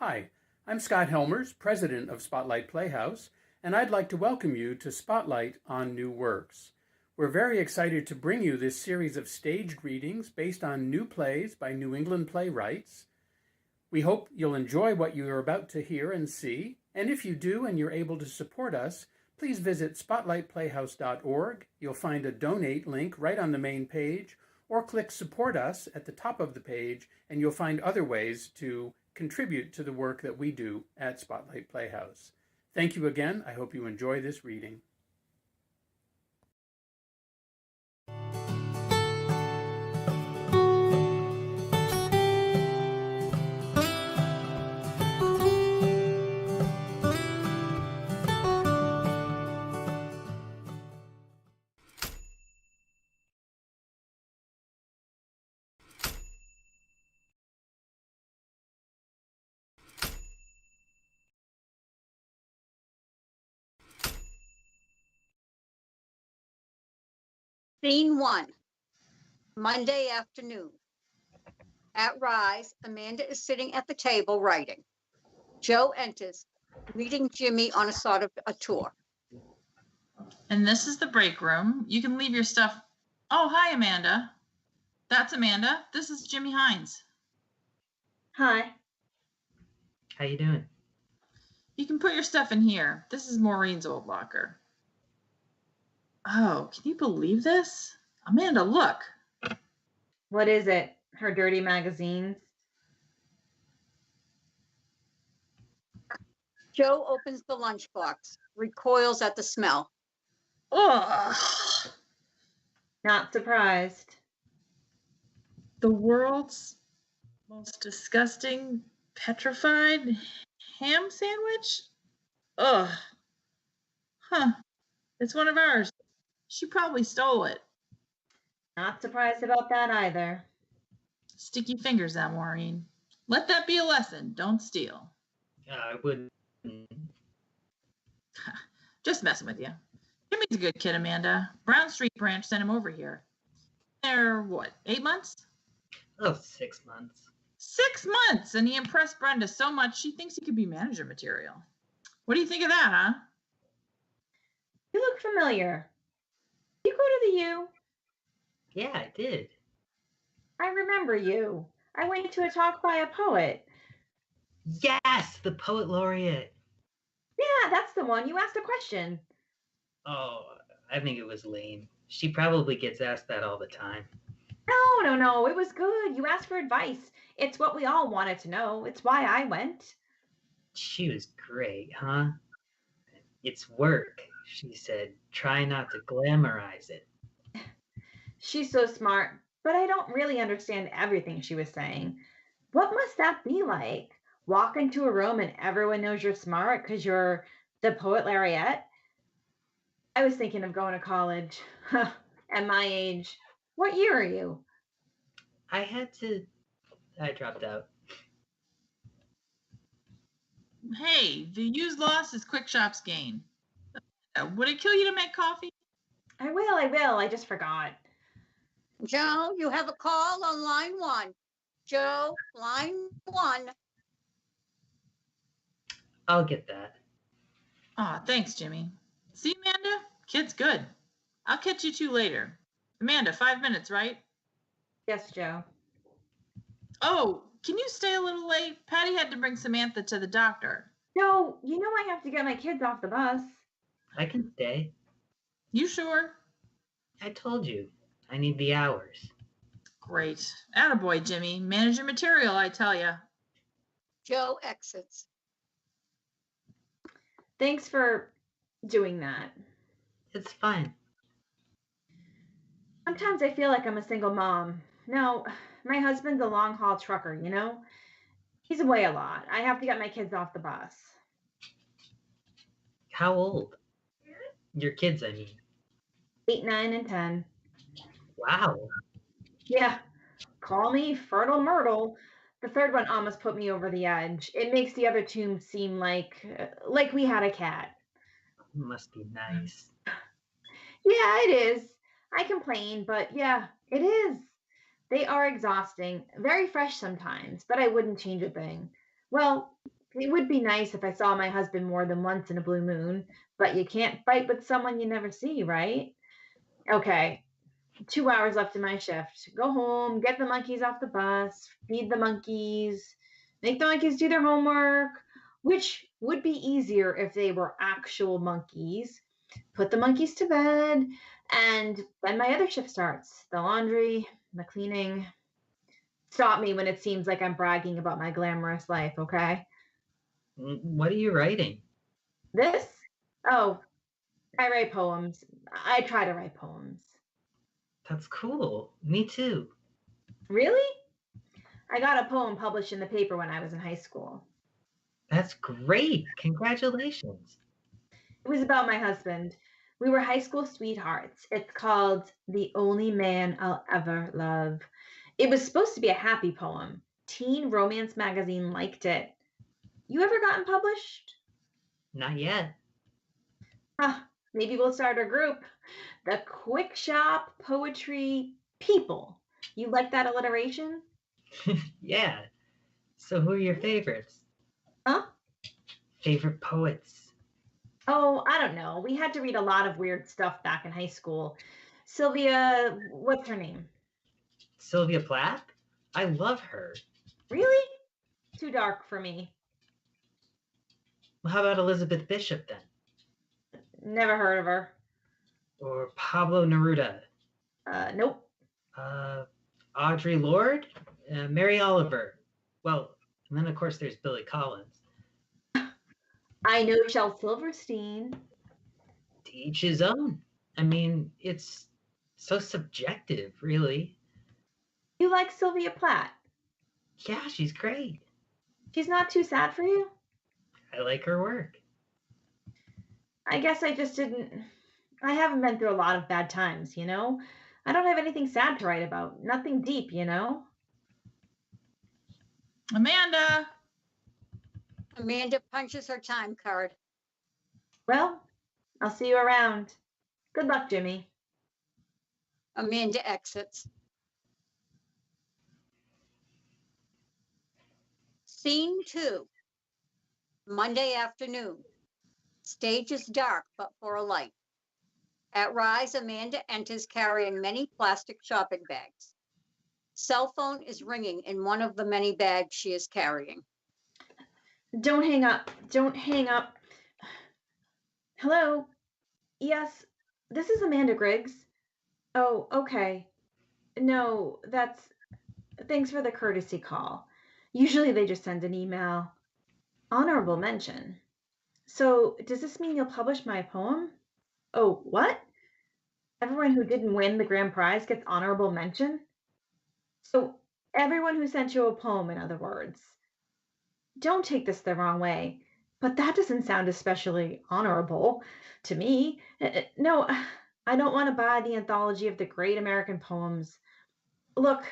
Hi, I'm Scott Helmers, president of Spotlight Playhouse, and I'd like to welcome you to Spotlight on New Works. We're very excited to bring you this series of staged readings based on new plays by New England playwrights. We hope you'll enjoy what you are about to hear and see, and if you do and you're able to support us, please visit spotlightplayhouse.org. You'll find a donate link right on the main page, or click Support Us at the top of the page, and you'll find other ways to contribute to the work that we do at Spotlight Playhouse. Thank you again. I hope you enjoy this reading. Scene 1, Monday afternoon. At Rise, Amanda is sitting at the table writing. Joe enters, meeting Jimmy on a sort of a tour. And this is the break room. You can leave your stuff. Oh, hi, Amanda. That's Amanda. This is Jimmy Hines. Hi. How you doing? You can put your stuff in here. This is Maureen's old locker. Oh, can you believe this? Amanda, look. What is it? Her dirty magazines? Joe opens the lunchbox, recoils at the smell. Ugh. Not surprised. The world's most disgusting petrified ham sandwich? Ugh. Huh. It's one of ours. She probably stole it. Not surprised about that either. Sticky fingers now, Maureen. Let that be a lesson. Don't steal. I wouldn't. Just messing with you. Jimmy's a good kid, Amanda. Brown Street branch sent him over here. They're, what, 8 months? Oh, 6 months. 6 months! And he impressed Brenda so much she thinks he could be manager material. What do you think of that, huh? You look familiar. You go to the U? Yeah, I did. I remember you. I went to a talk by a poet. Yes, the poet laureate. Yeah, that's the one. You asked a question. Oh, I think it was lame. She probably gets asked that all the time. No. It was good. You asked for advice. It's what we all wanted to know. It's why I went. She was great, huh? It's work, she said. Try not to glamorize it. She's so smart, but I don't really understand everything she was saying. What must that be like? Walk into a room and everyone knows you're smart because you're the poet laureate? I was thinking of going to college. At my age. What year are you? I dropped out. Hey, the used loss is Quick Shop's gain. Would it kill you to make coffee? I will. I just forgot. Joe, you have a call on line 1. Joe, line 1. I'll get that. Aw, thanks, Jimmy. See, Amanda? Kid's good. I'll catch you two later. Amanda, 5 minutes, right? Yes, Joe. Oh, can you stay a little late? Patty had to bring Samantha to the doctor. No, you know I have to get my kids off the bus. I can stay. You sure? I told you. I need the hours. Great. Attaboy, Jimmy. Manage your material, I tell ya. Joe exits. Thanks for doing that. It's fine. Sometimes I feel like I'm a single mom. No, my husband's a long-haul trucker, you know? He's away a lot. I have to get my kids off the bus. How old? Your kids, I mean. 8, 9, and 10. Wow. Yeah, call me Fertile Myrtle. The third one almost put me over the edge. It makes the other two seem like we had a cat. Must be nice. Yeah, it is. I complain, but yeah, it is. They are exhausting, very fresh sometimes, but I wouldn't change a thing. Well, it would be nice if I saw my husband more than once in a blue moon, but you can't fight with someone you never see, right? Okay, 2 hours left in my shift. Go home, get the monkeys off the bus, feed the monkeys, make the monkeys do their homework, which would be easier if they were actual monkeys. Put the monkeys to bed, and then my other shift starts, the laundry, the cleaning. Stop me when it seems like I'm bragging about my glamorous life, okay? What are you writing? This? Oh, I write poems. I try to write poems. That's cool. Me too. Really? I got a poem published in the paper when I was in high school. That's great. Congratulations. It was about my husband. We were high school sweethearts. It's called The Only Man I'll Ever Love. It was supposed to be a happy poem. Teen Romance magazine liked it. You ever gotten published? Not yet. Maybe we'll start a group. The Quick Shop Poetry People. You like that alliteration? Yeah. So who are your favorites? Huh? Favorite poets? Oh, I don't know. We had to read a lot of weird stuff back in high school. Sylvia, what's her name? Sylvia Plath? I love her. Really? Too dark for me. Well, how about Elizabeth Bishop then? Never heard of her. Or Pablo Neruda? Nope. Audre Lorde? Mary Oliver? Well, and then of course there's Billy Collins. I know Shel Silverstein. To each his own. I mean, it's so subjective, really. You like Sylvia Plath? Yeah, she's great. She's not too sad for you? I like her work. I guess I just didn't. I haven't been through a lot of bad times, you know? I don't have anything sad to write about. Nothing deep, you know? Amanda. Amanda punches her time card. Well, I'll see you around. Good luck, Jimmy. Amanda exits. Scene 2. Monday afternoon. Stage is dark, but for a light. At Rise, Amanda enters carrying many plastic shopping bags. Cell phone is ringing in one of the many bags she is carrying. Don't hang up. Don't hang up. Hello? Yes, this is Amanda Griggs. Oh, okay. No, that's. Thanks for the courtesy call. Usually they just send an email. Honorable mention. So, does this mean you'll publish my poem? Oh, what? Everyone who didn't win the grand prize gets honorable mention? So, everyone who sent you a poem, in other words. Don't take this the wrong way, but that doesn't sound especially honorable to me. No, I don't want to buy the anthology of the great American poems. Look,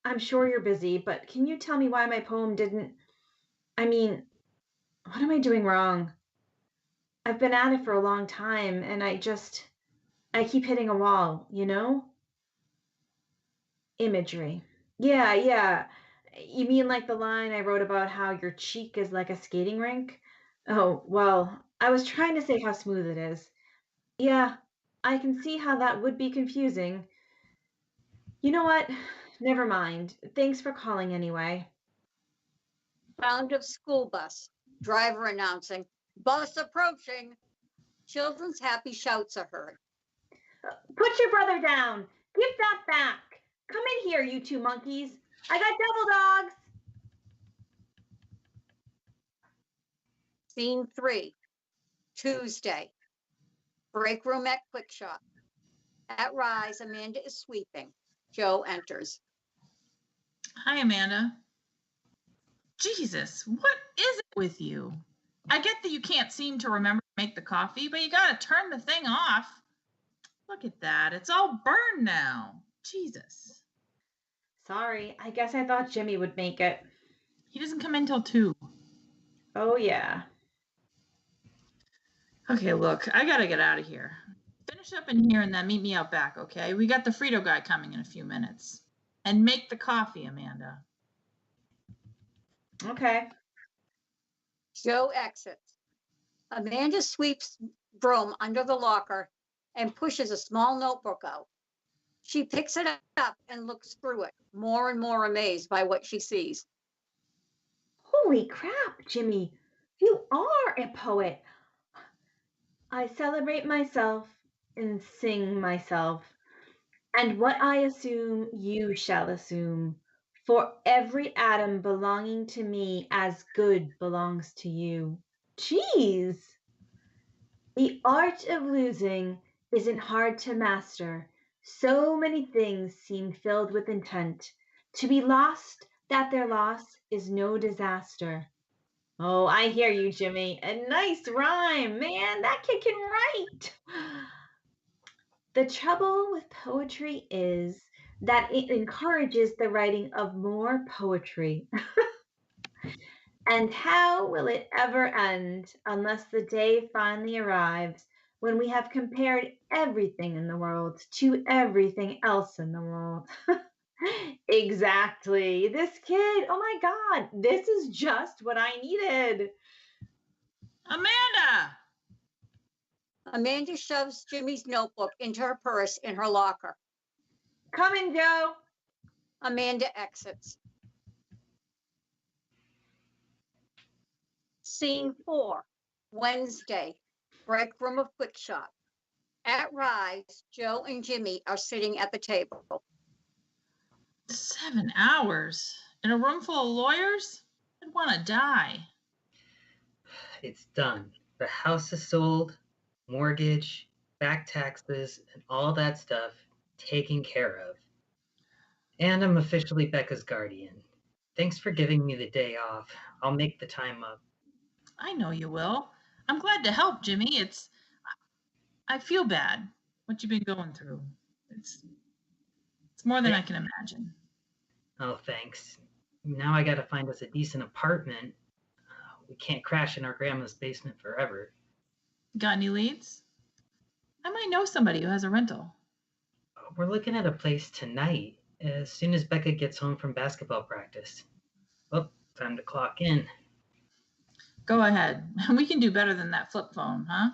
I'm sure you're busy, but can you tell me why my poem didn't? I mean, what am I doing wrong? I've been at it for a long time, and I keep hitting a wall, you know? Imagery. Yeah, yeah. You mean like the line I wrote about how your cheek is like a skating rink? Oh, well, I was trying to say how smooth it is. Yeah, I can see how that would be confusing. You know what? Never mind. Thanks for calling anyway. Sound of school bus. Driver announcing, bus approaching. Children's happy shouts are heard. Put your brother down. Give that back. Come in here, you two monkeys. I got devil dogs. Scene 3. Tuesday. Break room at Quick Shop. At Rise, Amanda is sweeping. Joe enters. Hi, Amanda. Jesus, what is it with you? I get that you can't seem to remember to make the coffee, but you gotta turn the thing off. Look at that. It's all burned now. Jesus. Sorry, I guess I thought Jimmy would make it. He doesn't come in till 2. Oh, yeah. Okay, look, I gotta get out of here. Finish up in here and then meet me out back, okay? We got the Frito guy coming in a few minutes. And make the coffee, Amanda. Okay. Joe exits. Amanda sweeps broom under the locker and pushes a small notebook out. She picks it up and looks through it, more and more amazed by what she sees. Holy crap, Jimmy. You are a poet. I celebrate myself and sing myself. And what I assume, you shall assume. For every atom belonging to me as good belongs to you. Jeez! The art of losing isn't hard to master. So many things seem filled with intent. To be lost, that their loss is no disaster. Oh, I hear you, Jimmy. A nice rhyme, man. That kid can write. The trouble with poetry is that it encourages the writing of more poetry. And how will it ever end unless the day finally arrives when we have compared everything in the world to everything else in the world? Exactly. This kid, oh my God, this is just what I needed. Amanda! Amanda shoves Jimmy's notebook into her purse in her locker. Coming, Joe. Amanda exits. Scene 4, Wednesday, break room of Quick Shop. At Rise, Joe and Jimmy are sitting at the table. 7 hours in a room full of lawyers? I'd want to die. It's done. The house is sold, mortgage, back taxes, and all that stuff taken care of. And I'm officially Becca's guardian. Thanks for giving me the day off. I'll make the time up. I know you will. I'm glad to help, Jimmy. I feel bad what you've been going through. It's more than I can imagine. Oh, thanks. Now I gotta find us a decent apartment. We can't crash in our grandma's basement forever. Got any leads? I might know somebody who has a rental. We're looking at a place tonight, as soon as Becca gets home from basketball practice. Oh, time to clock in. Go ahead. We can do better than that flip phone, huh?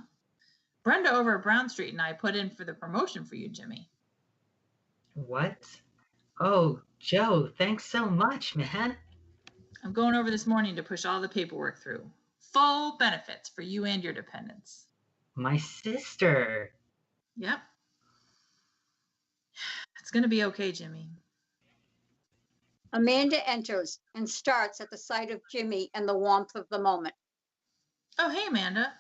Brenda over at Brown Street and I put in for the promotion for you, Jimmy. What? Oh, Joe, thanks so much, man. I'm going over this morning to push all the paperwork through. Full benefits for you and your dependents. My sister. Yep. It's going to be okay, Jimmy. Amanda enters and starts at the sight of Jimmy and the warmth of the moment. Oh, hey, Amanda.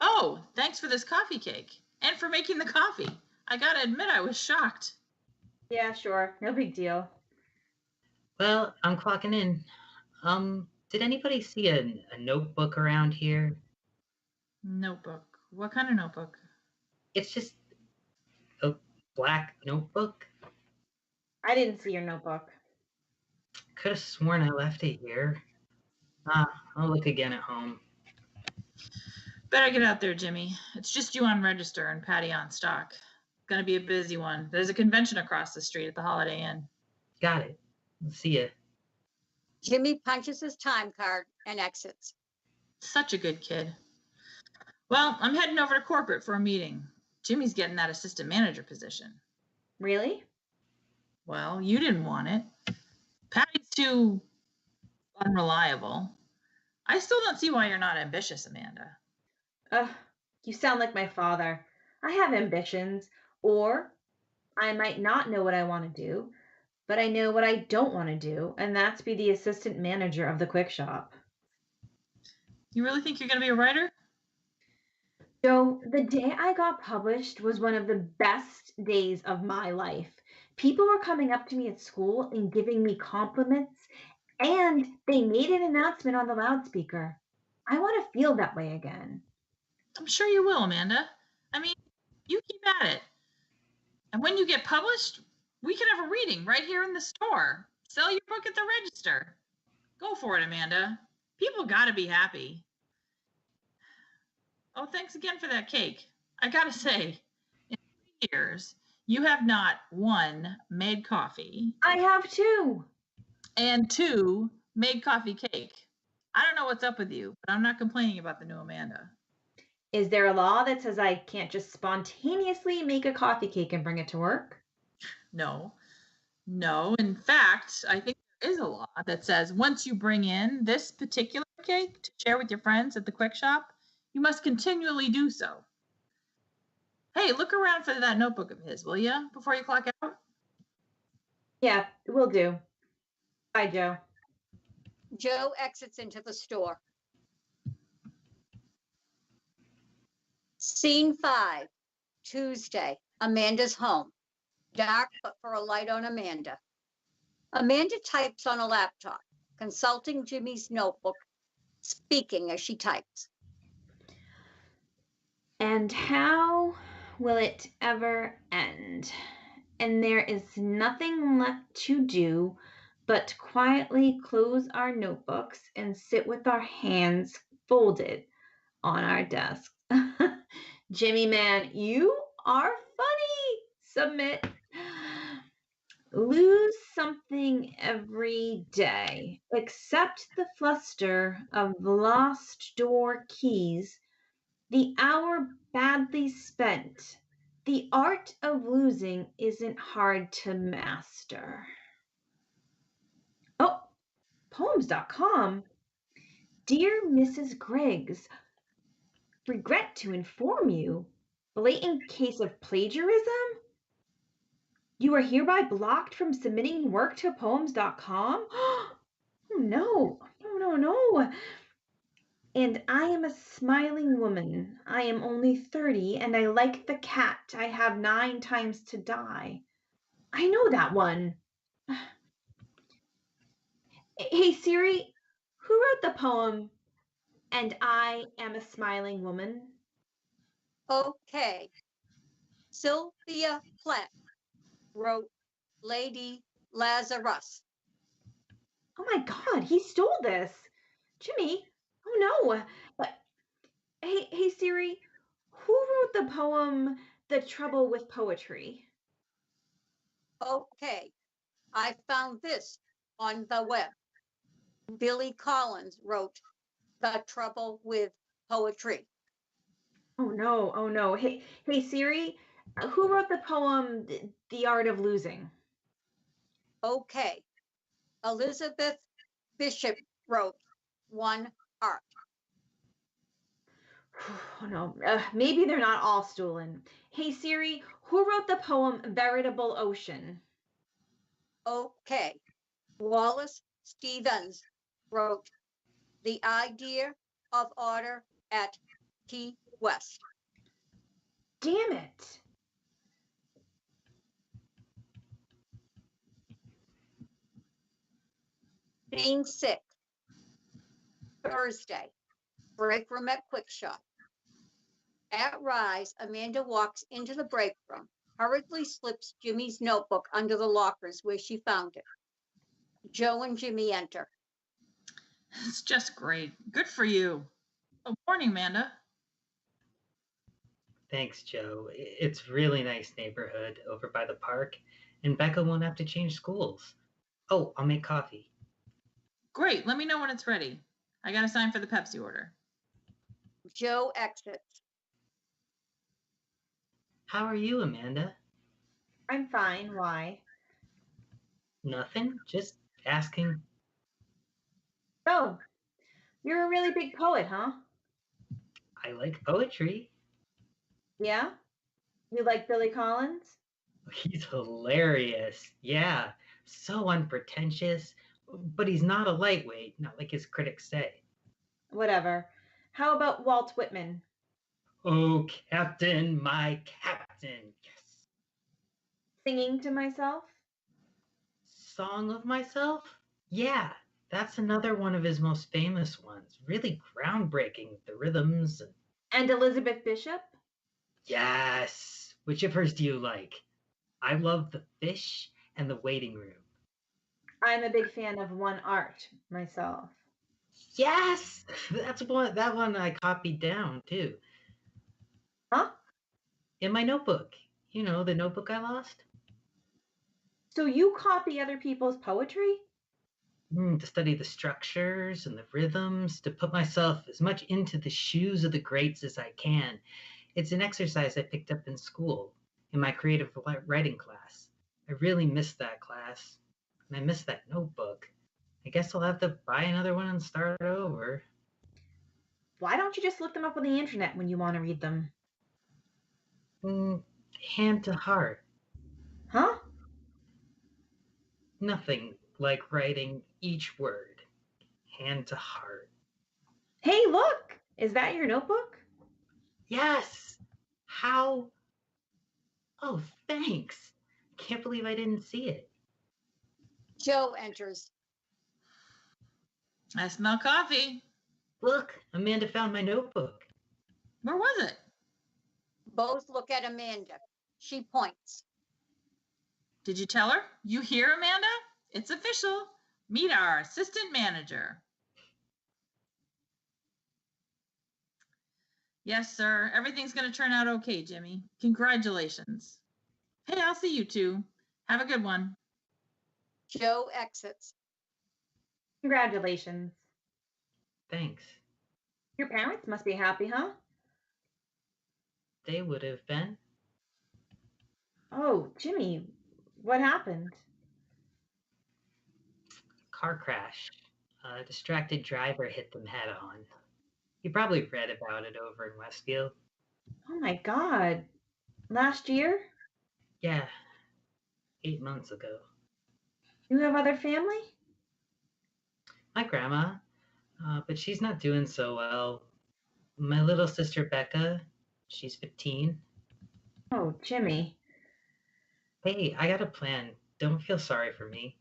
Oh, thanks for this coffee cake and for making the coffee. I got to admit, I was shocked. Yeah, sure. No big deal. Well, I'm clocking in. Did anybody see a notebook around here? Notebook. What kind of notebook? It's just a black notebook. I didn't see your notebook. Could have sworn I left it here. I'll look again at home. Better get out there, Jimmy. It's just you on register and Patty on stock. Gonna be a busy one. There's a convention across the street at the Holiday Inn. Got it. See ya. Jimmy punches his time card and exits. Such a good kid. Well, I'm heading over to corporate for a meeting. Jimmy's getting that assistant manager position. Really? Well, you didn't want it. Patty's too unreliable. I still don't see why you're not ambitious, Amanda. Ugh, you sound like my father. I have ambitions, or I might not know what I want to do, but I know what I don't want to do, and that's be the assistant manager of the Quick Shop. You really think you're going to be a writer? So the day I got published was one of the best days of my life. People were coming up to me at school and giving me compliments, and they made an announcement on the loudspeaker. I want to feel that way again. I'm sure you will, Amanda. I mean, you keep at it. And when you get published, we can have a reading right here in the store. Sell your book at the register. Go for it, Amanda. People got to be happy. Oh, thanks again for that cake. I got to say, in 3 years, you have not, 1, made coffee. I have 2. And 2, made coffee cake. I don't know what's up with you, but I'm not complaining about the new Amanda. Is there a law that says I can't just spontaneously make a coffee cake and bring it to work? No. No. In fact, I think there is a law that says once you bring in this particular cake to share with your friends at the quick shop, you must continually do so. Hey, look around for that notebook of his, will you, before you clock out? Yeah, will do. Bye, Joe. Joe exits into the store. Scene 5, Tuesday. Amanda's home. Dark, but for a light on Amanda. Amanda types on a laptop, consulting Jimmy's notebook, speaking as she types. And how will it ever end? And there is nothing left to do but quietly close our notebooks and sit with our hands folded on our desks. Jimmy, man, you are funny. Submit. Lose something every day, except the fluster of lost door keys, the hour badly spent. The art of losing isn't hard to master. Oh, poems.com. Dear Mrs. Griggs, regret to inform you, blatant case of plagiarism? You are hereby blocked from submitting work to poems.com? Oh no, no. And I am a smiling woman. I am only 30 and I like the cat. I have 9 times to die. I know that one. Hey Siri, who wrote the poem And I Am a Smiling Woman? Okay. Sylvia Plath wrote Lady Lazarus. Oh my God, he stole this. Jimmy, oh no. But hey Siri, who wrote the poem The Trouble with Poetry? Okay. I found this on the web. Billy Collins wrote The Trouble with Poetry. Oh no. Hey Siri, who wrote the poem The Art of Losing? Okay. Elizabeth Bishop wrote One Art. Oh no, maybe they're not all stolen. Hey Siri, who wrote the poem Veritable Ocean? Okay. Wallace Stevens wrote The Idea of Order at Key West. Damn it. Scene 6, Thursday. Break room at Quick Shop. At Rise, Amanda walks into the break room, hurriedly slips Jimmy's notebook under the lockers where she found it. Joe and Jimmy enter. It's just great. Good for you. Oh, morning, Amanda. Thanks, Joe. It's really nice neighborhood over by the park, and Becca won't have to change schools. Oh, I'll make coffee. Great. Let me know when it's ready. I got to sign for the Pepsi order. Joe exits. How are you, Amanda? I'm fine. Why? Nothing, just asking. Oh, you're a really big poet, huh? I like poetry. Yeah? You like Billy Collins? He's hilarious. Yeah, so unpretentious, but he's not a lightweight, not like his critics say. Whatever. How about Walt Whitman? Oh, Captain, my Captain. Yes. Singing to myself? Song of Myself? Yeah, that's another one of his most famous ones. Really groundbreaking with the rhythms. And Elizabeth Bishop? Yes. Which of hers do you like? I love The Fish and The Waiting Room. I'm a big fan of One Art myself. Yes, that one I copied down too. Huh? In my notebook. You know, the notebook I lost? So you copy other people's poetry? To study the structures and the rhythms, to put myself as much into the shoes of the greats as I can. It's an exercise I picked up in school, in my creative writing class. I really missed that class, and I missed that notebook. I guess I'll have to buy another one and start over. Why don't you just look them up on the internet when you want to read them? Mm, Hand to heart. Huh? Nothing like writing each word, hand to heart. Hey, look! Is that your notebook? Yes! How? Oh, thanks. Can't believe I didn't see it. Joe enters. I smell coffee. Look, Amanda found my notebook. Where was it? Both look at Amanda. She points. Did you tell her? You hear, Amanda? It's official. Meet our assistant manager. Yes, sir. Everything's going to turn out okay, Jimmy. Congratulations. Hey, I'll see you two. Have a good one. Joe exits. Congratulations. Thanks. Your parents must be happy, huh? They would have been. Oh, Jimmy, what happened? Car crash. A distracted driver hit them head on. You probably read about it over in Westfield. Oh my God. Last year? Yeah, 8 months ago. You have other family? My grandma, but she's not doing so well. My little sister Becca, she's 15. Oh, Jimmy. Hey, I got a plan. Don't feel sorry for me.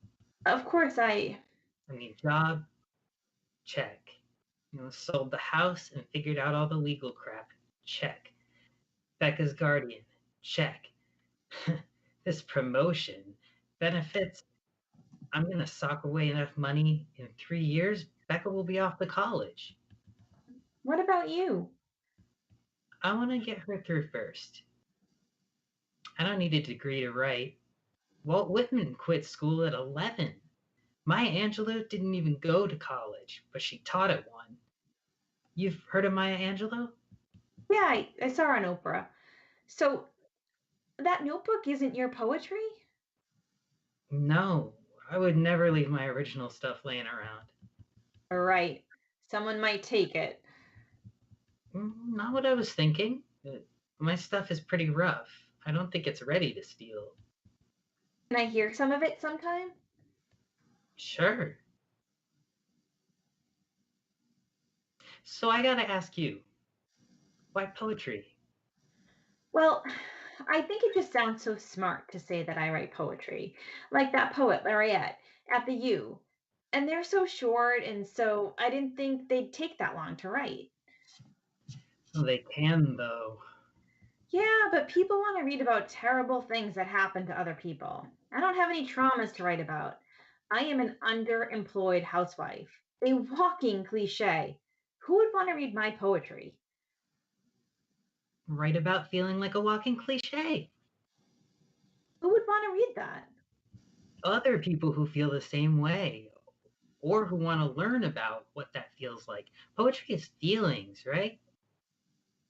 Of course I mean, job, check. Sold the house and figured out all the legal crap. Check. Becca's guardian. Check. This promotion. Benefits. I'm going to sock away enough money. In 3 years, Becca will be off to college. What about you? I want to get her through first. I don't need a degree to write. Walt Whitman quit school at 11. Maya Angelou didn't even go to college, but she taught at one. You've heard of Maya Angelou? Yeah, I saw her on Oprah. So that notebook isn't your poetry? No, I would never leave my original stuff laying around. Right. Someone might take it. Not what I was thinking. My stuff is pretty rough. I don't think it's ready to steal. Can I hear some of it sometime? Sure. So I gotta ask you, why poetry? Well, I think it just sounds so smart to say that I write poetry, like that poet Lariette at the U. And they're so short, and so I didn't think they'd take that long to write. Well, they can, though. Yeah, but people want to read about terrible things that happen to other people. I don't have any traumas to write about. I am an underemployed housewife, a walking cliche. Who would want to read my poetry? Write about feeling like a walking cliche. Who would want to read that? Other people who feel the same way, or who want to learn about what that feels like. Poetry is feelings, right?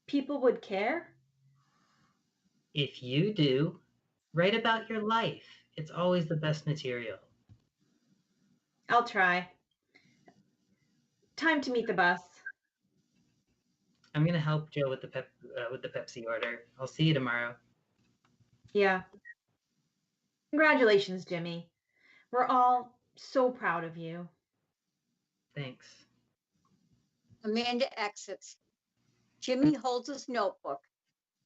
People would care? If you do, write about your life. It's always the best material. I'll try. Time to meet the bus. I'm gonna help Joe with the Pepsi order. I'll see you tomorrow. Yeah. Congratulations, Jimmy. We're all so proud of you. Thanks. Amanda exits. Jimmy holds his notebook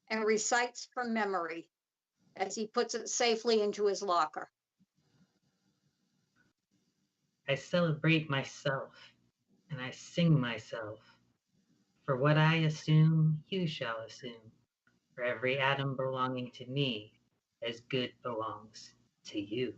and recites from memory as he puts it safely into his locker. I celebrate myself, and I sing myself. For what I assume, you shall assume. For every atom belonging to me, as good belongs to you.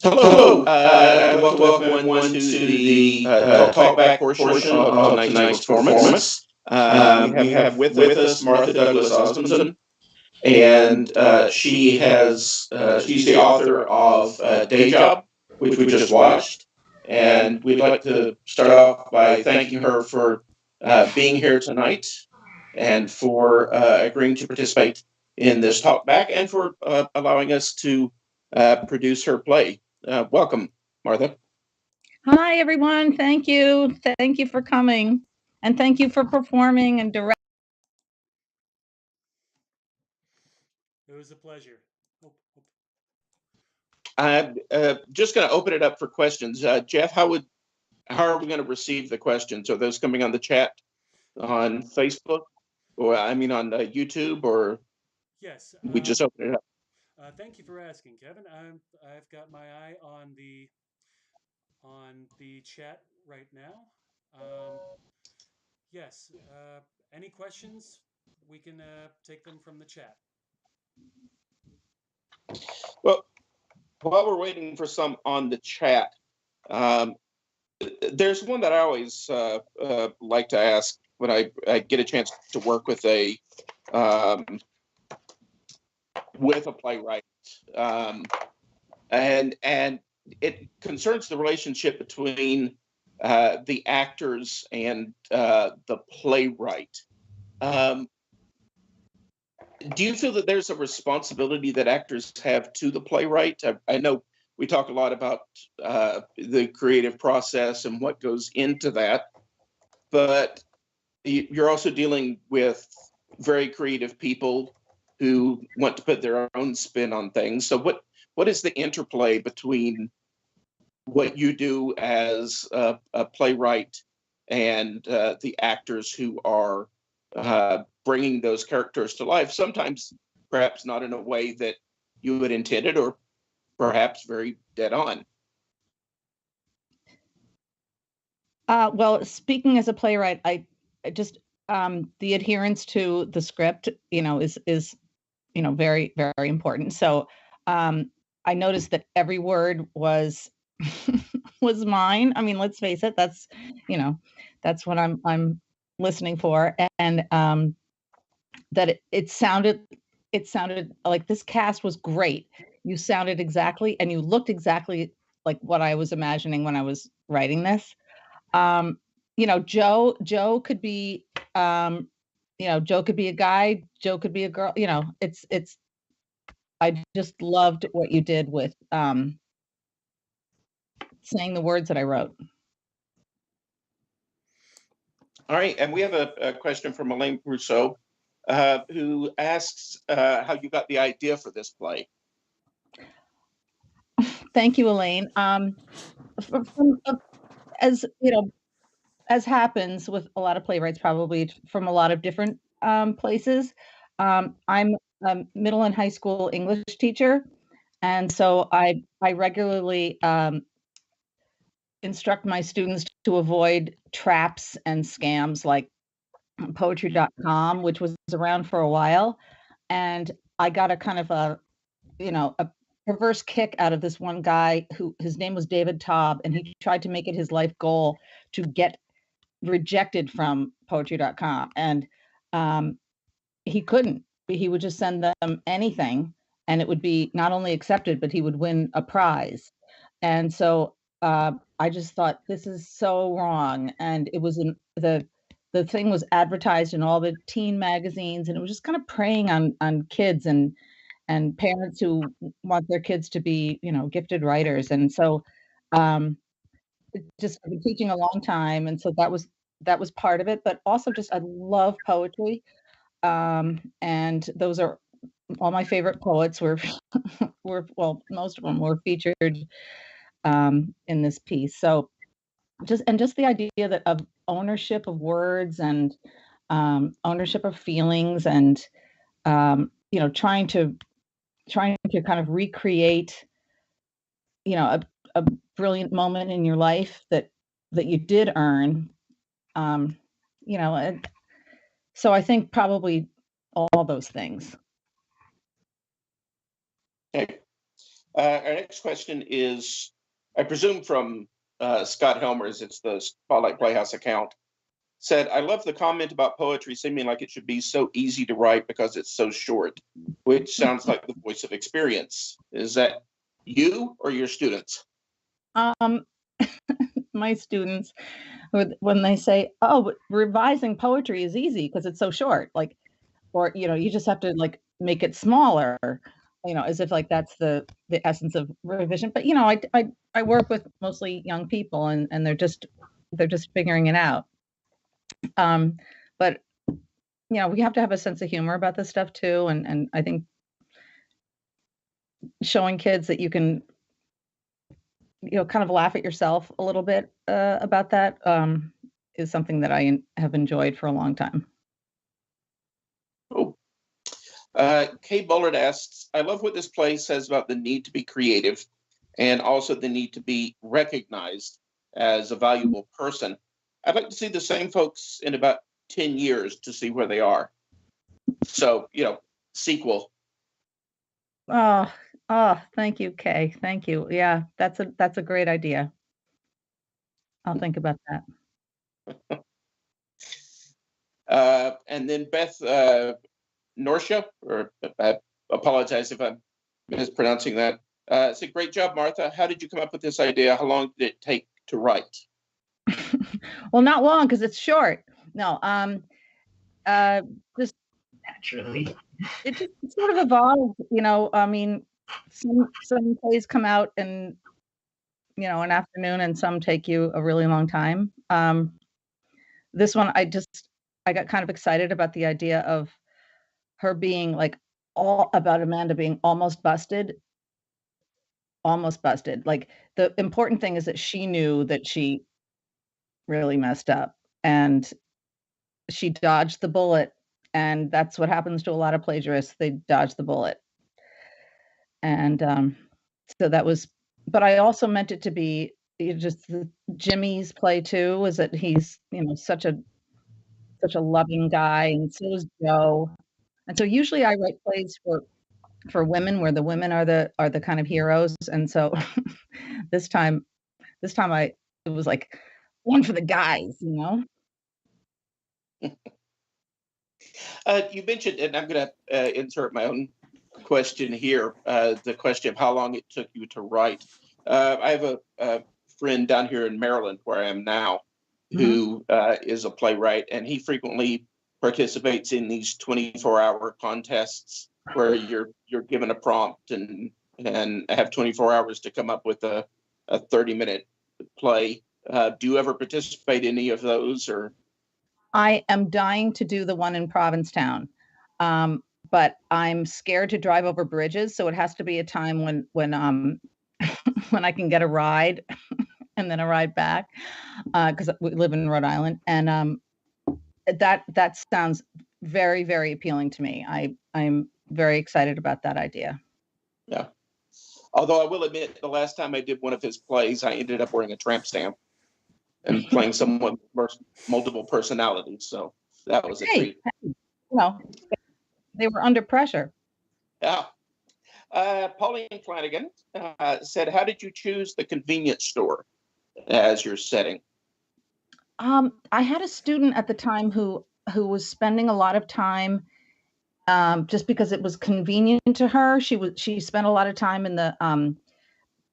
Hello. I'd like to welcome everyone to the talkback portion of tonight's performance. We have with us Martha Douglas-Osmundson, and she's the author of Dayjob, which we just watched. And we'd like to start off by thanking her for being here tonight and for agreeing to participate in this talkback and for allowing us to produce her play. Welcome, Martha. Hi, everyone. Thank you. Thank you for coming. And thank you for performing and directing. It was a pleasure. I'm just going to open it up for questions. Jeff, how are we going to receive the questions? Are those coming on the chat on Facebook, or on YouTube, or Yes. we just open it up? Thank you for asking, Kevin. I've got my eye on the chat right now. Yes. Any questions? We can take them from the chat. Well, while we're waiting for some on the chat, there's one that I always like to ask when I get a chance to work with a playwright, and it concerns the relationship between the actors and the playwright. Do you feel that there's a responsibility that actors have to the playwright? I know we talk a lot about the creative process and what goes into that, but you're also dealing with very creative people who want to put their own spin on things. So what is the interplay between what you do as a playwright and the actors who are bringing those characters to life, sometimes perhaps not in a way that you had intended, or perhaps very dead on? Well, speaking as a playwright, I just the adherence to the script, is very, very important. So I noticed that every word was was mine. I mean, let's face it, that's what I'm listening for, and that it sounded like this cast was great. You sounded exactly, and you looked exactly like what I was imagining when I was writing this. Joe could be, Joe could be a guy, Joe could be a girl. It's. I just loved what you did with saying the words that I wrote. All right, and we have a question from Elaine Rousseau, who asks how you got the idea for this play. Thank you, Elaine. As as happens with a lot of playwrights, probably from a lot of different places. I'm a middle and high school English teacher, and so I regularly instruct my students to avoid traps and scams like poetry.com, which was around for a while. And I got a kind of a perverse kick out of this one guy who his name was David Taub, and he tried to make it his life goal to get rejected from poetry.com. And he couldn't. He would just send them anything, and it would be not only accepted, but he would win a prize. And so I just thought, this is so wrong. And it was the thing was advertised in all the teen magazines, and it was just kind of preying on kids and parents who want their kids to be, gifted writers. And so just I've been teaching a long time, and so that was part of it. But also, just I love poetry, and those are all my favorite poets were well, most of them were featured in this piece. So just the idea that of ownership of words and ownership of feelings, and trying to kind of recreate a brilliant moment in your life that you did earn. And so I think probably all those things. Okay. Our next question is, I presume from Scott Helmers, it's the Spotlight Playhouse account, said, I love the comment about poetry seeming like it should be so easy to write because it's so short, which sounds like the voice of experience. Is that you or your students? Um, my students, when they say, "Oh, but revising poetry is easy because it's so short," like, or you just have to like make it smaller, as if like that's the essence of revision. But I work with mostly young people, and they're just figuring it out. But we have to have a sense of humor about this stuff too, and I think showing kids that you can kind of laugh at yourself a little bit about that is something that have enjoyed for a long time. Oh, Kay Bullard asks, I love what this play says about the need to be creative and also the need to be recognized as a valuable person. I'd like to see the same folks in about 10 years to see where they are. So, sequel. Oh, thank you, Kay. Thank you. Yeah, that's a great idea. I'll think about that. And then Beth Norsha, or I apologize if I'm mispronouncing that. It's a great job, Martha. How did you come up with this idea? How long did it take to write? Well, not long because it's short. No, just Naturally. it just sort of evolved. I mean, some plays come out in an afternoon, and some take you a really long time. This one, I got kind of excited about the idea of her being like all about Amanda being almost busted. Almost busted. Like, the important thing is that she knew that she really messed up, and she dodged the bullet, and that's what happens to a lot of plagiarists. They dodge the bullet. And, so that was but I also meant it to be just Jimmy's play too, is that he's, such a loving guy, and so is Joe. And so usually I write plays for women where the women are the kind of heroes, and so this time it was like one for the guys. You mentioned, and I'm going to insert my own question here, the question of how long it took you to write. I have a friend down here in Maryland, where I am now, who is a playwright, and he frequently participates in these 24-hour contests where you're given a prompt and have 24 hours to come up with a 30-minute play. Do you ever participate in any of those, or? I am dying to do the one in Provincetown, but I'm scared to drive over bridges, so it has to be a time when when I can get a ride and then a ride back, because we live in Rhode Island, and that sounds very, very appealing to me. I'm very excited about that idea. Yeah. Although I will admit, the last time I did one of his plays, I ended up wearing a tramp stamp and playing someone with multiple personalities. So that was a treat. They were under pressure. Yeah. Pauline Flanagan said, how did you choose the convenience store as your setting? I had a student at the time who was spending a lot of time, just because it was convenient to her. She spent a lot of time in the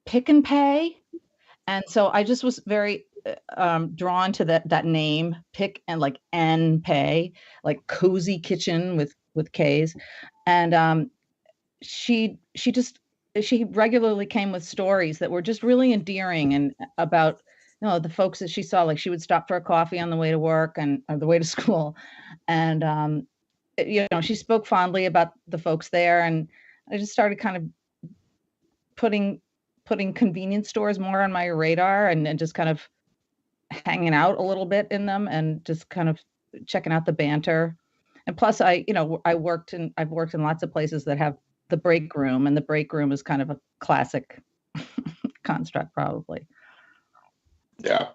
Pick and Pay, and so I just was very drawn to that name, Pick and like N Pay, like cozy kitchen with K's, and she regularly came with stories that were just really endearing and about the folks that she saw. Like, she would stop for a coffee on the way to work or the way to school, and she spoke fondly about the folks there, and I just started kind of putting convenience stores more on my radar, and just kind of hanging out a little bit in them, and just kind of checking out the banter. And plus, I've worked in lots of places that have the break room, and the break room is kind of a classic construct, probably. Yeah.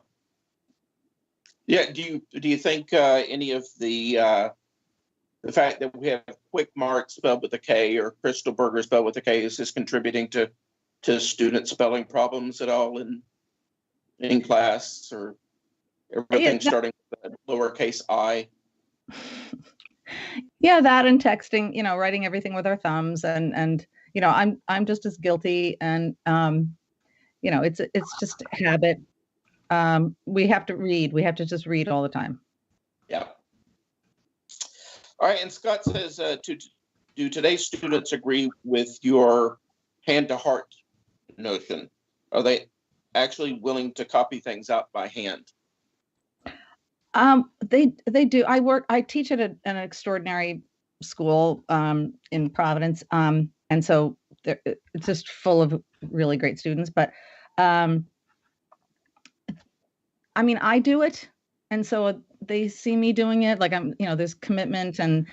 Yeah. Do you think any of the fact that we have Quick Mart spelled with a K or Crystal Burger spelled with a K, is this contributing to to student spelling problems at all in class, or everything starting with a lowercase I? Yeah, that and texting, writing everything with our thumbs, and I'm just as guilty, and it's just habit. We have to read. We have to just read all the time. Yeah. All right. And Scott says, do today's students agree with your hand to heart notion? Are they actually willing to copy things out by hand? They do. I teach at an extraordinary school in Providence, and so it's just full of really great students. But I do it, and so they see me doing it. Like there's commitment, and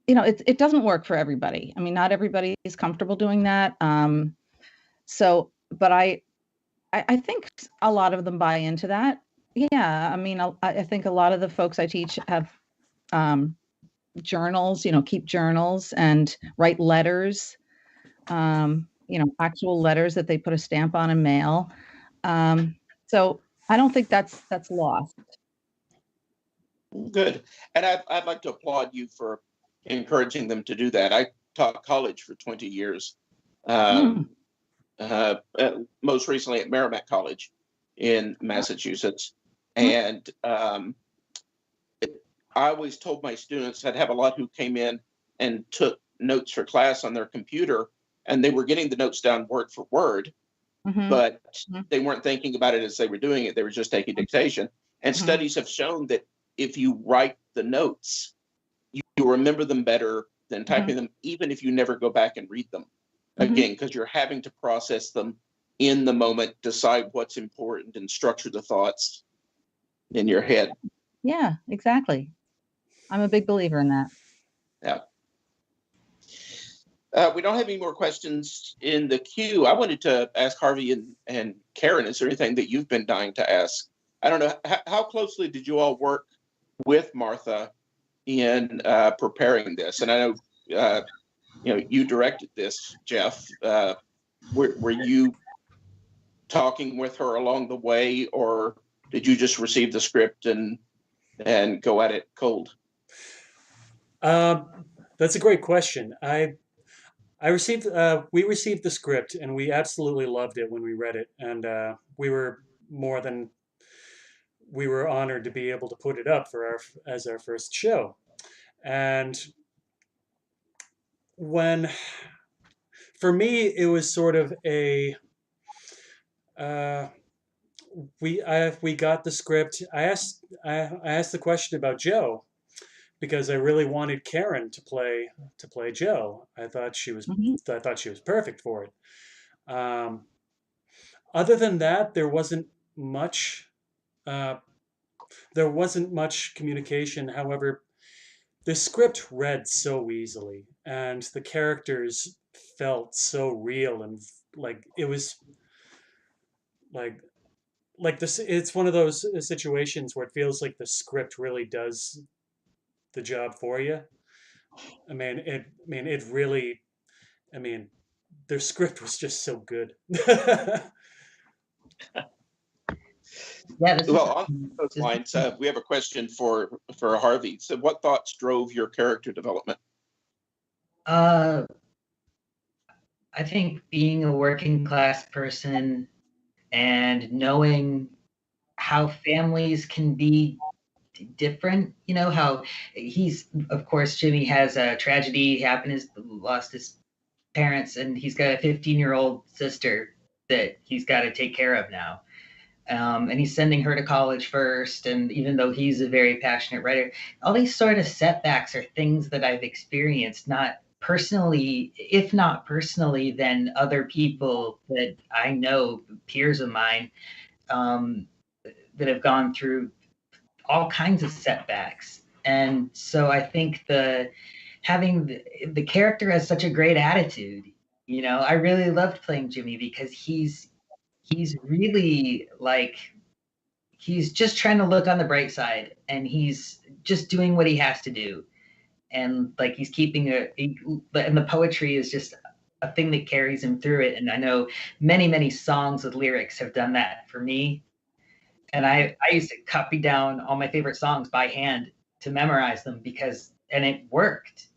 it doesn't work for everybody. Not everybody is comfortable doing that. But I think a lot of them buy into that. Yeah, I think a lot of the folks I teach have journals, keep journals and write letters, actual letters that they put a stamp on and mail. So I don't think that's lost. Good. And I'd like to applaud you for encouraging them to do that. I taught college for 20 years, most recently at Merrimack College in Massachusetts. And I always told my students, I'd have a lot who came in and took notes for class on their computer, and they were getting the notes down word for word, but they weren't thinking about it as they were doing it. They were just taking dictation. And studies have shown that if you write the notes, you remember them better than typing them, even if you never go back and read them again, because you're having to process them in the moment, decide what's important, and structure the thoughts in your head. Yeah, exactly. I'm a big believer in that. Yeah. We don't have any more questions in the queue. I wanted to ask Harvey and Karen, is there anything that you've been dying to ask? I don't know, how closely did you all work with Martha in preparing this? And I know, you directed this, Jeff. Were you talking with her along the way, or did you just receive the script and go at it cold? That's a great question. We received the script, and we absolutely loved it when we read it, and we were honored to be able to put it up as our first show. And for me, it was sort of a we got the script. I asked the question about Joe, because I really wanted Karen to play Joe. I thought she was perfect for it. Other than that, there wasn't much communication. However, the script read so easily, and the characters felt so real, and it was like this. It's one of those situations where it feels like the script really does the job for you. It really. Their script was just so good. Yeah. Well, on those lines, we have a question for Harvey. So, what thoughts drove your character development? I think being a working class person and knowing how families can be different, how of course, Jimmy has a tragedy happen, lost his parents, and he's got a 15-year-old sister that he's got to take care of now. And he's sending her to college first. And even though he's a very passionate writer, all these sort of setbacks are things that I've experienced, not personally, if not personally, then other people that I know, peers of mine, that have gone through all kinds of setbacks. And so I think having the character has such a great attitude. I really loved playing Jimmy because he's really he's just trying to look on the bright side, and he's just doing what he has to do. And he's keeping and the poetry is just a thing that carries him through it. And I know many songs with lyrics have done that for me. And I used to copy down all my favorite songs by hand to memorize them and it worked.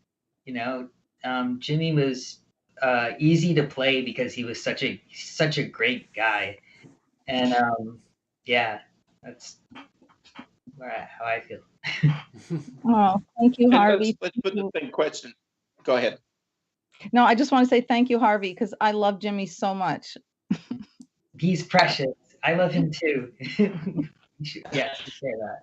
You know, Jimmy was easy to play because he was such a great guy. And yeah, that's how I feel. Oh, thank you, And Harvey. let's put the same question. Go ahead. No, I just want to say thank you, Harvey, because I love Jimmy so much. He's precious. I love him too. Yeah, share that.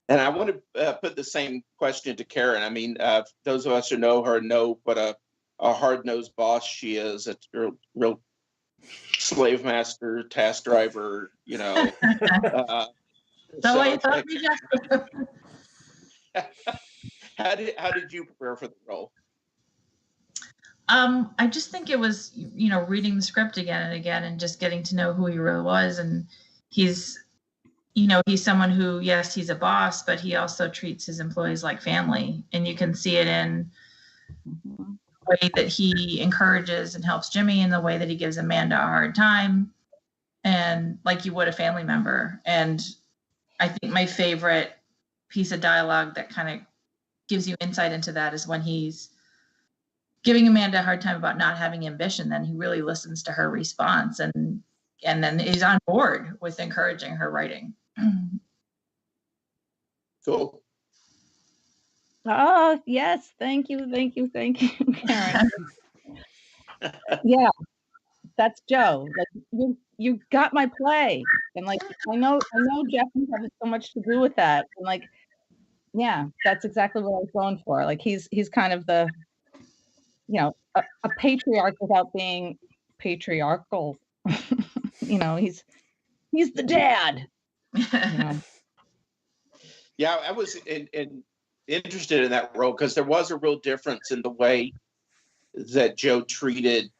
And I want to put the same question to Karen. I mean, those of us who know her know what a hard-nosed boss she is. A real slave master, task driver. You know. So I thought we just. How did you prepare for the role? I just think it was, reading the script again and again and just getting to know who he really was. And he's someone who, yes, he's a boss, but he also treats his employees like family. And you can see it in the way that he encourages and helps Jimmy, in the way that he gives Amanda a hard time, and like you would a family member. And I think my favorite piece of dialogue that kind of gives you insight into that is when he's giving Amanda a hard time about not having ambition. Then he really listens to her response, and then he's on board with encouraging her writing. Cool. Oh, yes. Thank you, Karen. Yeah, that's Joe. Like you got my play. And like I know Jeff has so much to do with that. And like, yeah, that's exactly what I was going for. Like he's kind of the, a patriarch without being patriarchal. He's the dad. Yeah, I was interested in that role because there was a real difference in the way that Joe treated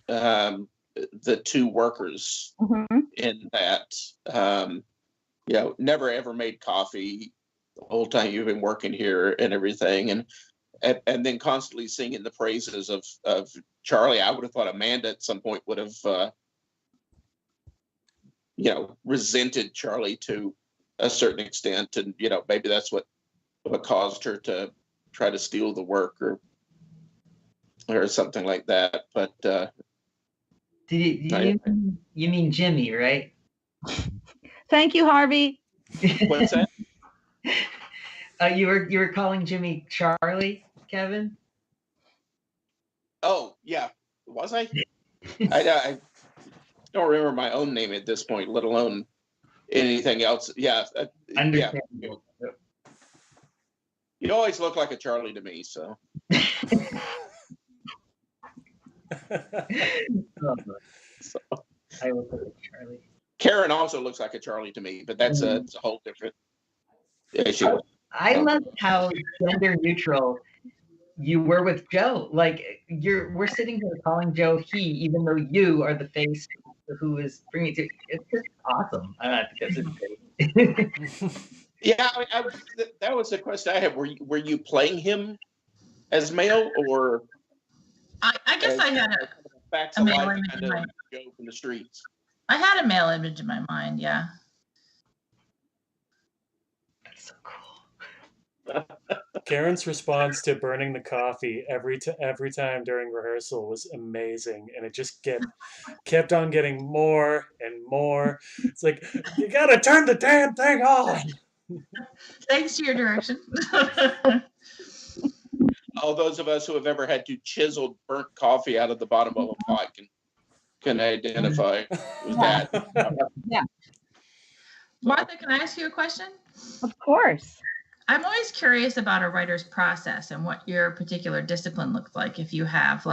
the two workers in that. Never ever made coffee the whole time you've been working here and everything, and then constantly singing the praises of Charlie. I would have thought Amanda at some point would have resented Charlie to a certain extent, and maybe that's what caused her to try to steal the work or something like that. But you mean Jimmy, right? Thank you, Harvey. What's that? You were calling Jimmy Charlie, Kevin? Oh yeah, was I? I don't remember my own name at this point, let alone anything else. Yeah. Understandable. Yeah. You always look like a Charlie to me, so. So I will put Charlie. Karen also looks like a Charlie to me, but that's it's a whole different issue. I love how gender neutral you were with Joe. Like we're sitting here calling Joe he, even though you are the face who is bringing it to. It's just awesome. I think that's great. Yeah, that was the question I had. Were you playing him as male, or I guess I had a male image kind of Joe from the streets? I had a male image in my mind. Yeah. That's so cool. Karen's response to burning the coffee every time during rehearsal was amazing, and it just kept on getting more and more. It's like, you gotta turn the damn thing on. Thanks to your direction. All those of us who have ever had to chisel burnt coffee out of the bottom of a pot can identify with that. Yeah. Martha, can I ask you a question? Of course. I'm always curious about a writer's process and what your particular discipline looks like. If you have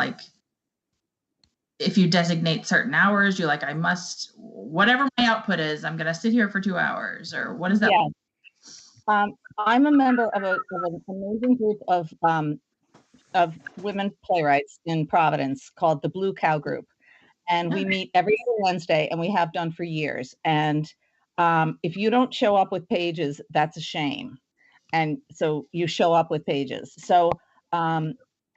if you designate certain hours, you're like, I must, whatever my output is, I'm going to sit here for 2 hours, or what is that? Yeah. I'm a member of an amazing group of women playwrights in Providence called the Blue Cow Group. And we meet every other Wednesday, and we have done for years. And if you don't show up with pages, that's a shame. And so you show up with pages. So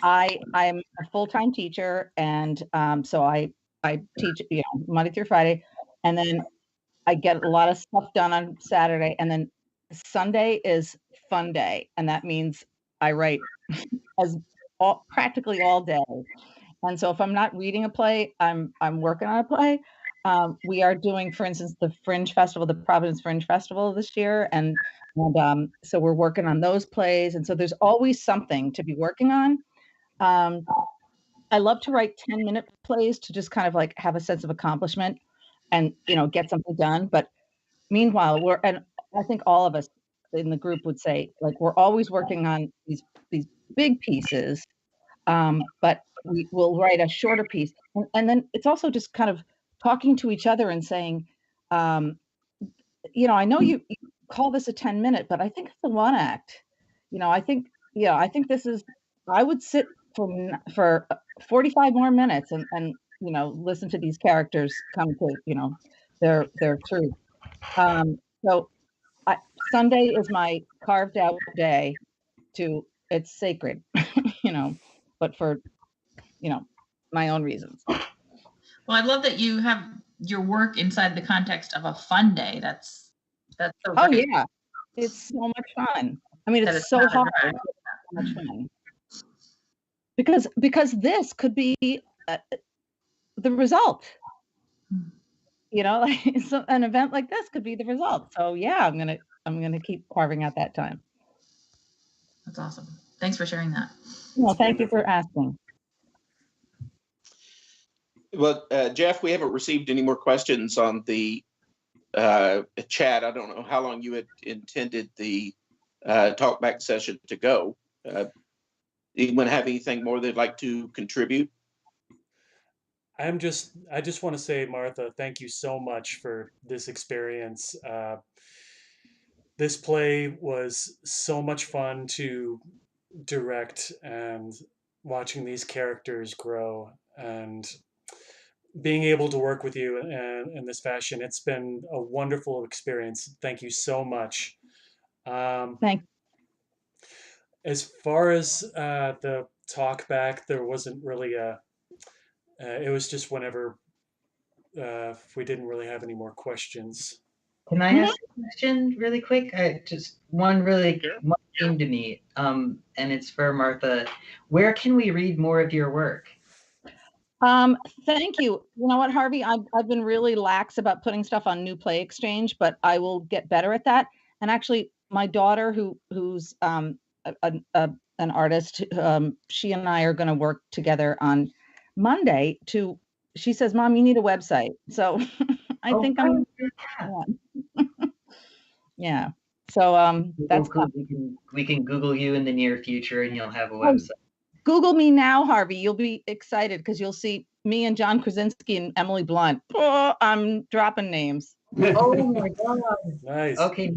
I'm a full-time teacher, and so I teach, Monday through Friday, and then I get a lot of stuff done on Saturday, and then Sunday is fun day, and that means I write as practically all day. And so if I'm not reading a play, I'm working on a play. We are doing, for instance, the Fringe Festival, the Providence Fringe Festival this year, and so we're working on those plays, and so there's always something to be working on. Um, I love to write 10-minute plays to just kind of like have a sense of accomplishment and get something done. But meanwhile, and I think all of us in the group would say, like, we're always working on these big pieces, but we will write a shorter piece, and then it's also just kind of talking to each other and saying, um, I know you call this a 10-minute, but I think it's a one act. I think, I think this is. I would sit for 45 more minutes and listen to these characters come to their truth. So Sunday is my carved out day it's sacred, but for, my own reasons. Well, I love that you have your work inside the context of a fun day. That's so Oh great. yeah. It's so much fun. I mean, That it's it's so not a hard, drag. but it's so much fun. Because this could be the result. Like an event like this could be the result. So yeah, I'm gonna keep carving out that time. That's awesome. Thanks for sharing that. Well, thank you for asking. Well, Jeff, we haven't received any more questions on the chat. I don't know how long you had intended the talkback session to go. Anyone have anything more they'd like to contribute? I just want to say, Martha, thank you so much for this experience. This play was so much fun to direct, and watching these characters grow and being able to work with you in this fashion. It's been a wonderful experience. Thank you so much. Thank As far as the talk back, there wasn't really it was just whenever we didn't really have any more questions. Can I ask a question really quick? Just one came to me, and it's for Martha. Where can we read more of your work? Thank you. You know what, Harvey? I've been really lax about putting stuff on New Play Exchange, but I will get better at that. And actually, my daughter, who's an artist, she and I are going to work together on Monday. She says, "Mom, you need a website." So I think I'm. Yeah. So that's we can Google you in the near future, and you'll have a website. Google me now, Harvey. You'll be excited because you'll see me and John Krasinski and Emily Blunt. Oh, I'm dropping names. Oh my God. Nice. Okay.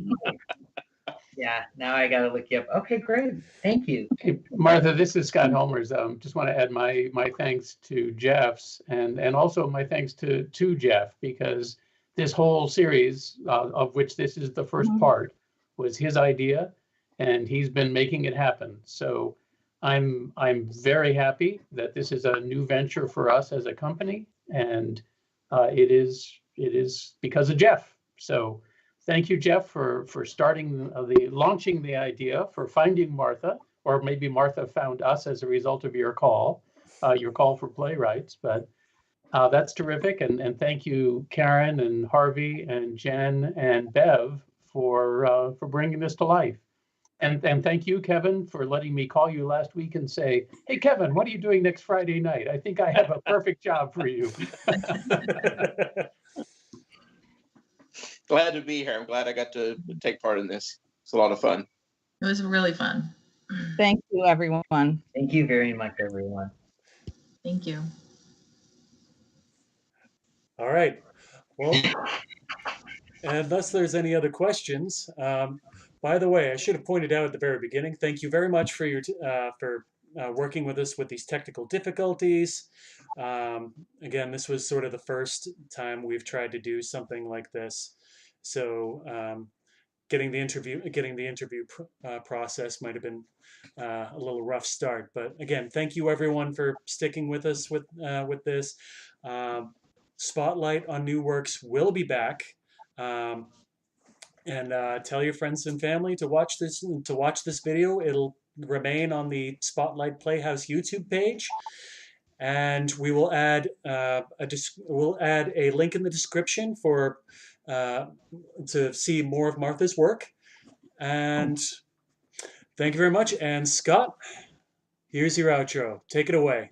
Yeah, now I gotta look you up. Okay, great. Thank you. Hey, Martha, this is Scott Holmers. Just want to add my thanks to Jeff's and also my thanks to Jeff, because this whole series, of which this is the first part, was his idea, and he's been making it happen. So I'm very happy that this is a new venture for us as a company, and it is because of Jeff. So thank you, Jeff, for launching the idea, for finding Martha, or maybe Martha found us as a result of your call for playwrights. But that's terrific, and thank you, Karen and Harvey and Jen and Bev for bringing this to life. And thank you, Kevin, for letting me call you last week and say, "Hey, Kevin, what are you doing next Friday night? I think I have a perfect job for you." Glad to be here. I'm glad I got to take part in this. It's a lot of fun. It was really fun. Thank you, everyone. Thank you very much, everyone. Thank you. All right. Well, unless there's any other questions, by the way, I should have pointed out at the very beginning, thank you very much for your working with us with these technical difficulties. Again, this was sort of the first time we've tried to do something like this. So getting the interview process might have been a little rough start. But again, thank you everyone for sticking with us with this. Spotlight on New Works will be back. And tell your friends and family to watch this video. It'll remain on the Spotlight Playhouse YouTube page, and we will add we'll add a link in the description for to see more of Martha's work. And thank you very much. And Scott, here's your outro. Take it away.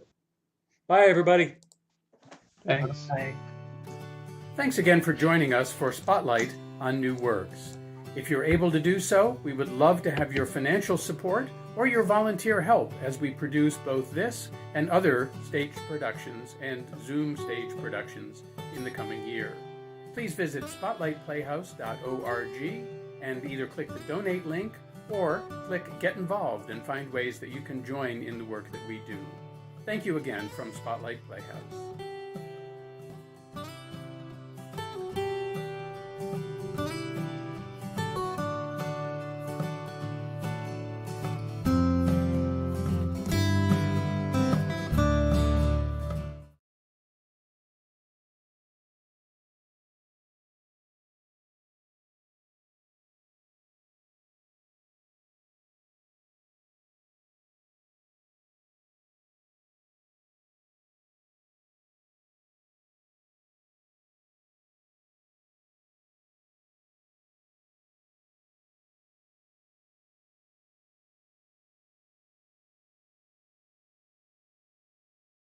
Bye, everybody. Thanks. Thanks again for joining us for Spotlight on New Works. If you're able to do so, we would love to have your financial support or your volunteer help as we produce both this and other stage productions and Zoom stage productions in the coming year. Please visit spotlightplayhouse.org and either click the donate link or click Get Involved and find ways that you can join in the work that we do. Thank you again from Spotlight Playhouse.